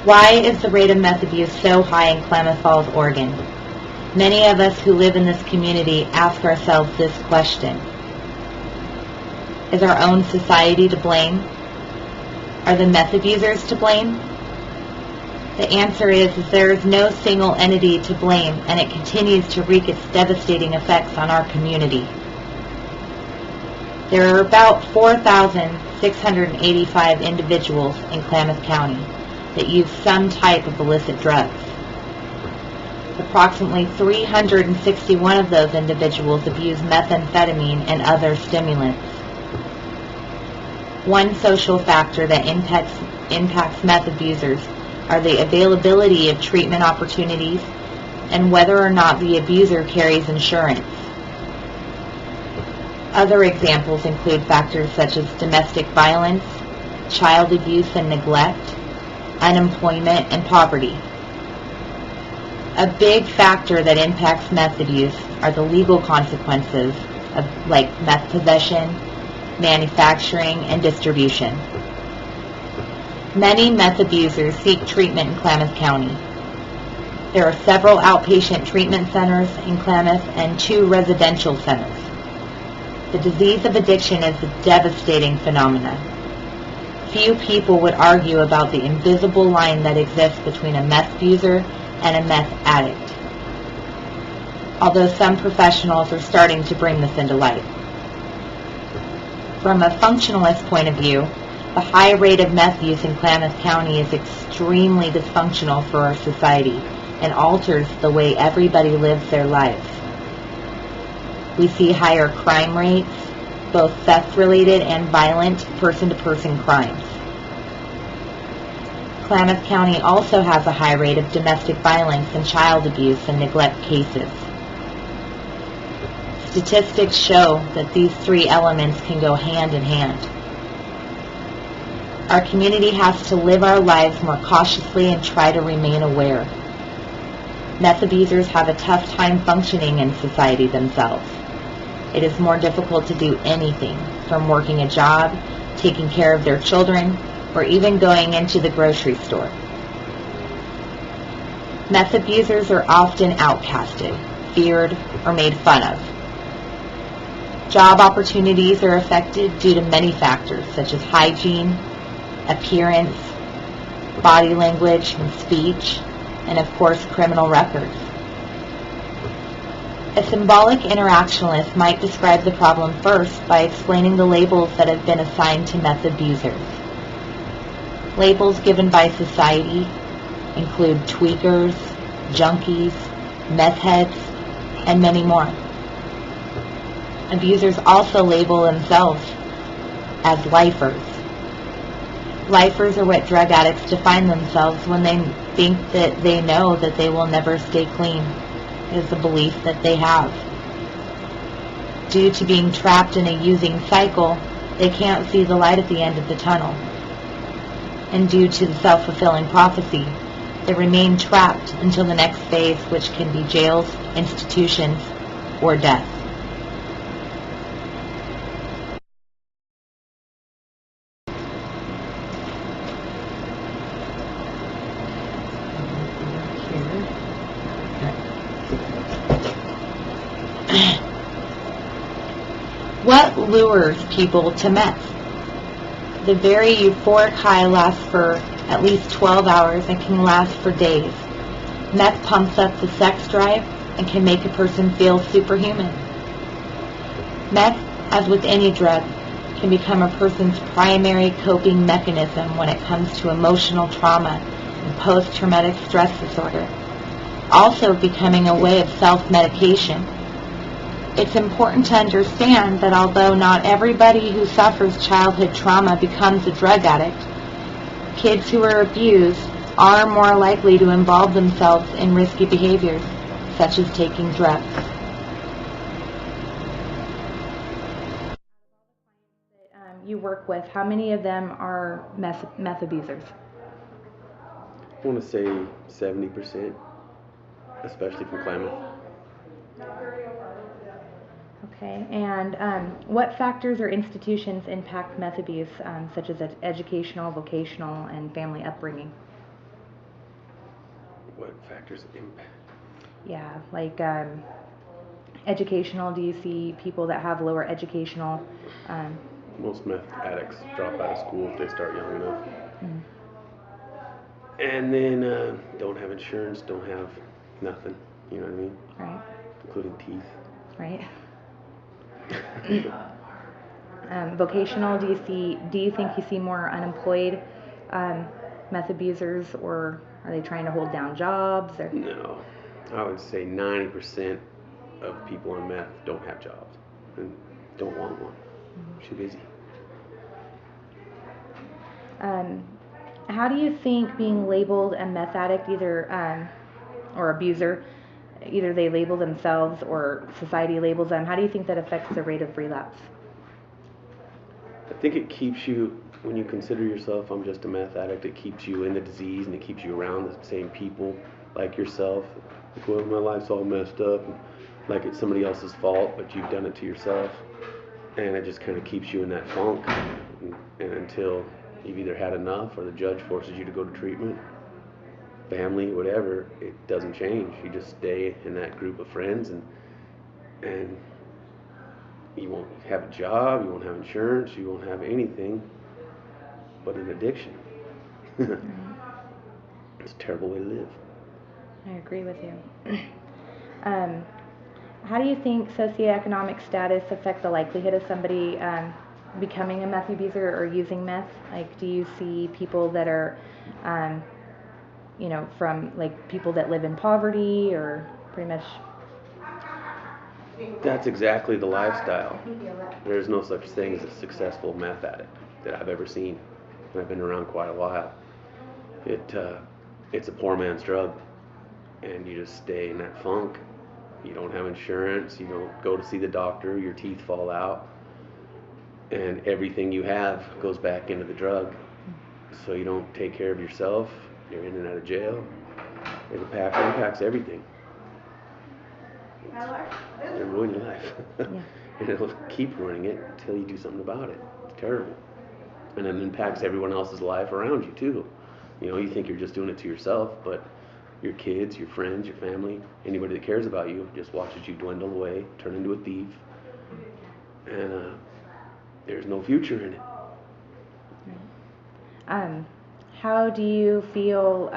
Why is the rate of meth abuse so high in Klamath Falls, Oregon? Many of us who live in this community ask ourselves this question. Is our own society to blame? Are the meth abusers to blame? The answer is there is no single entity to blame, and it continues to wreak its devastating effects on our community. There are about 4,685 individuals in Klamath County that use some type of illicit drugs. Approximately 361 of those individuals abuse methamphetamine and other stimulants. One social factor that impacts meth abusers are the availability of treatment opportunities and whether or not the abuser carries insurance. Other examples include factors such as domestic violence, child abuse and neglect, unemployment, and poverty. A big factor that impacts meth abuse are the legal consequences of meth possession, manufacturing, and distribution. Many meth abusers seek treatment in Klamath County. There are several outpatient treatment centers in Klamath and 2 residential centers. The disease of addiction is a devastating phenomenon. Few people would argue about the invisible line that exists between a meth abuser and a meth addict, although some professionals are starting to bring this into light. From a functionalist point of view, the high rate of meth use in Klamath County is extremely dysfunctional for our society and alters the way everybody lives their lives. We see higher crime rates, both theft-related and violent person-to-person crimes. Klamath County also has a high rate of domestic violence and child abuse and neglect cases. Statistics show that these 3 elements can go hand in hand. Our community has to live our lives more cautiously and try to remain aware. Meth abusers have a tough time functioning in society themselves. It is more difficult to do anything, from working a job, taking care of their children, or even going into the grocery store. Meth abusers are often outcasted, feared, or made fun of. Job opportunities are affected due to many factors such as hygiene, appearance, body language and speech, and of course criminal records. A symbolic internationalist might describe the problem first by explaining the labels that have been assigned to meth abusers. Labels given by society include tweakers, junkies, meth heads, and many more. Abusers also label themselves as lifers. Lifers are what drug addicts define themselves when they think that they know that they will never stay clean. It is a belief that they have. Due to being trapped in a using cycle, they can't see the light at the end of the tunnel. And due to the self-fulfilling prophecy, they remain trapped until the next phase, which can be jails, institutions, or death. What lures people to meth? The very euphoric high lasts for at least 12 hours and can last for days. Meth pumps up the sex drive and can make a person feel superhuman. Meth, as with any drug, can become a person's primary coping mechanism when it comes to emotional trauma and post-traumatic stress disorder, also becoming a way of self-medication. It's important to understand that although not everybody who suffers childhood trauma becomes a drug addict, kids who are abused are more likely to involve themselves in risky behaviors, such as taking drugs. You work with, how many of them are meth abusers? I want to say 70%, especially from Klamath. Okay, and what factors or institutions impact meth abuse, such as educational, vocational, and family upbringing? What factors impact? Yeah, like educational. Do you see people that have lower educational? Most meth addicts drop out of school if they start young enough. Mm, And then don't have insurance, don't have nothing. You know what I mean? right, Including teeth. right. Vocational. Do you think you see more unemployed meth abusers, or are they trying to hold down jobs? Or No. I would say 90% of people on meth don't have jobs and don't want one. Too busy. How do you think being labeled a meth addict, either or abuser, either they label themselves or society labels them, how do you think that affects the rate of relapse? I think it keeps you, when you consider yourself, I'm just a meth addict, it keeps you in the disease and it keeps you around the same people like yourself. Like, well, my life's all messed up, and like it's somebody else's fault, but you've done it to yourself. And it just kind of keeps you in that funk. And until you've either had enough or the judge forces you to go to treatment, family, whatever, it doesn't change. You just stay in that group of friends, and you won't have a job, you won't have insurance, you won't have anything but an addiction. It's a terrible way to live. I agree with you. How do you think socioeconomic status affect the likelihood of somebody becoming a meth abuser or using meth? Like, do you see people that are, from like people that live in poverty, or pretty much? That's exactly the lifestyle. There's no such thing as a successful meth addict that I've ever seen. And I've been around quite a while. It's a poor man's drug, and you just stay in that funk. You don't have insurance, you don't go to see the doctor, your teeth fall out, and everything you have goes back into the drug. So you don't take care of yourself, you're in and out of jail. It impacts everything. It'll ruin your life. Yeah. And it'll keep ruining it until you do something about it. It's terrible. And it impacts everyone else's life around you too. You know, you think you're just doing it to yourself, but your kids, your friends, your family, anybody that cares about you just watches you dwindle away, turn into a thief, and there's no future in it. How do you feel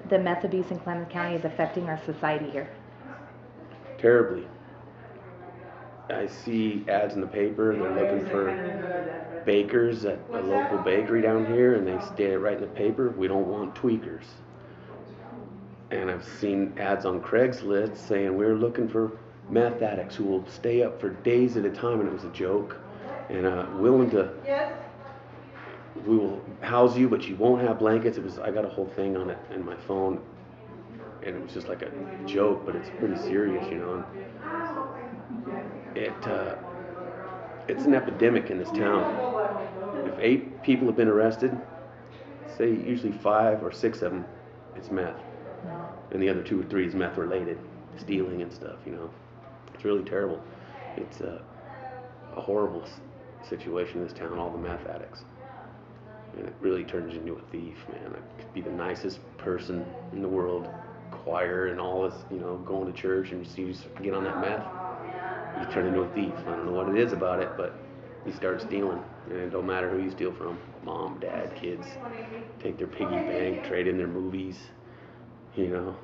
the meth abuse in Klamath County is affecting our society here? Terribly. I see ads in the paper, they're looking for bakers at a local bakery down here, and they state it right in the paper, we don't want tweakers. And I've seen ads on Craigslist saying we're looking for meth addicts who will stay up for days at a time, and it was a joke, and we will house you, but you won't have blankets. I got a whole thing on it in my phone, and it was just like a joke, but it's pretty serious, you know. It's an epidemic in this town. If 8 people have been arrested, say usually 5 or 6 of them, it's meth. And the other 2 or 3 is meth related, stealing and stuff, you know. It's really terrible. It's a horrible situation in this town, all the meth addicts. And it really turns you into a thief, man. I could be the nicest person in the world, choir and all this, you know, going to church, and you get on that meth, you turn into a thief. I don't know what it is about it, but you start stealing. And it don't matter who you steal from, mom, dad, kids, take their piggy bank, trade in their movies. You know,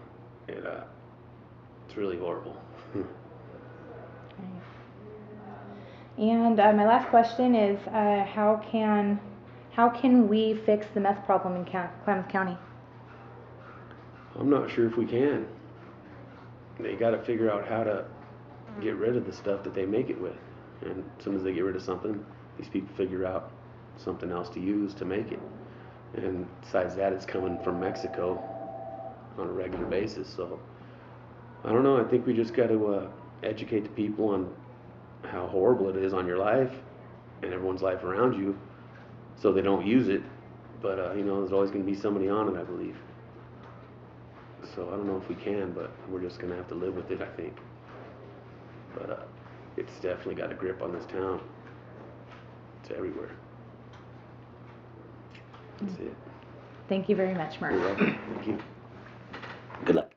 it's really horrible. And my last question is, how can we fix the meth problem in Klamath County? I'm not sure if we can. They got to figure out how to get rid of the stuff that they make it with. And as soon as they get rid of something, these people figure out something else to use to make it. And besides that, it's coming from Mexico on a regular basis. So I don't know. I think we just got to educate the people on how horrible it is on your life and everyone's life around you, so they don't use it. But you know, there's always going to be somebody on it, I believe. So I don't know if we can, but we're just going to have to live with it, I think. But it's definitely got a grip on this town. It's everywhere. That's it. Thank you very much, Mark. You're welcome. Thank you. Good luck.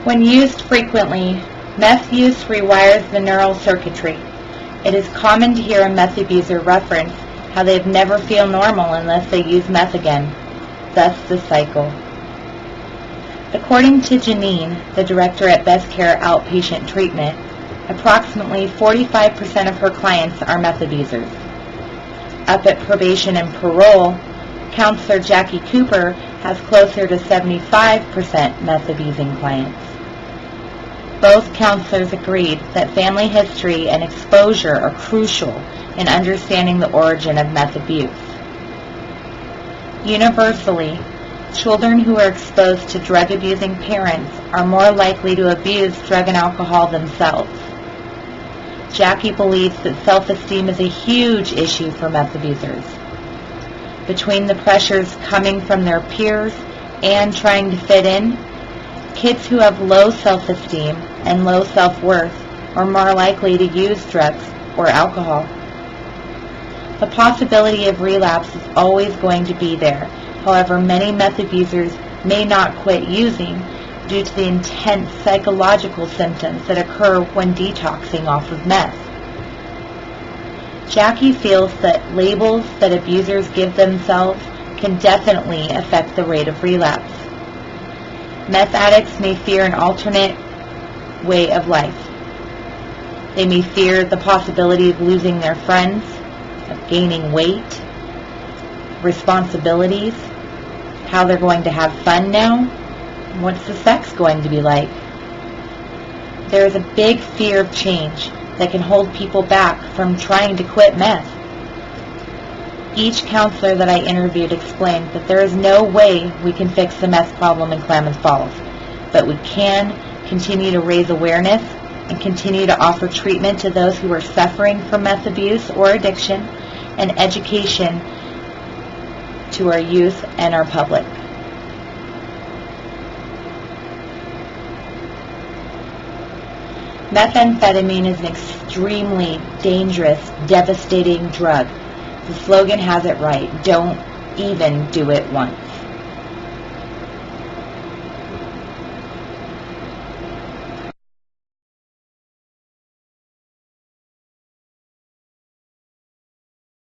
When used frequently, meth use rewires the neural circuitry. It is common to hear a meth abuser reference how they never feel normal unless they use meth again. Thus the cycle. According to Janine, the director at Best Care Outpatient Treatment, approximately 45% of her clients are meth abusers. Up at probation and parole, counselor Jackie Cooper has closer to 75% meth abusing clients. Both counselors agreed that family history and exposure are crucial in understanding the origin of meth abuse. Universally, children who are exposed to drug-abusing parents are more likely to abuse drug and alcohol themselves. Jackie believes that self-esteem is a huge issue for meth abusers. Between the pressures coming from their peers and trying to fit in, kids who have low self-esteem and low self-worth are more likely to use drugs or alcohol. The possibility of relapse is always going to be there. However, many meth abusers may not quit using due to the intense psychological symptoms that occur when detoxing off of meth. Jackie feels that labels that abusers give themselves can definitely affect the rate of relapse. Meth addicts may fear an alternate way of life. They may fear the possibility of losing their friends, of gaining weight, responsibilities, how they're going to have fun now, what's the sex going to be like. There is a big fear of change that can hold people back from trying to quit meth. Each counselor that I interviewed explained that there is no way we can fix the meth problem in Klamath Falls, but we can continue to raise awareness and continue to offer treatment to those who are suffering from meth abuse or addiction, and education to our youth and our public. Methamphetamine is an extremely dangerous, devastating drug. The slogan has it right: don't even do it once.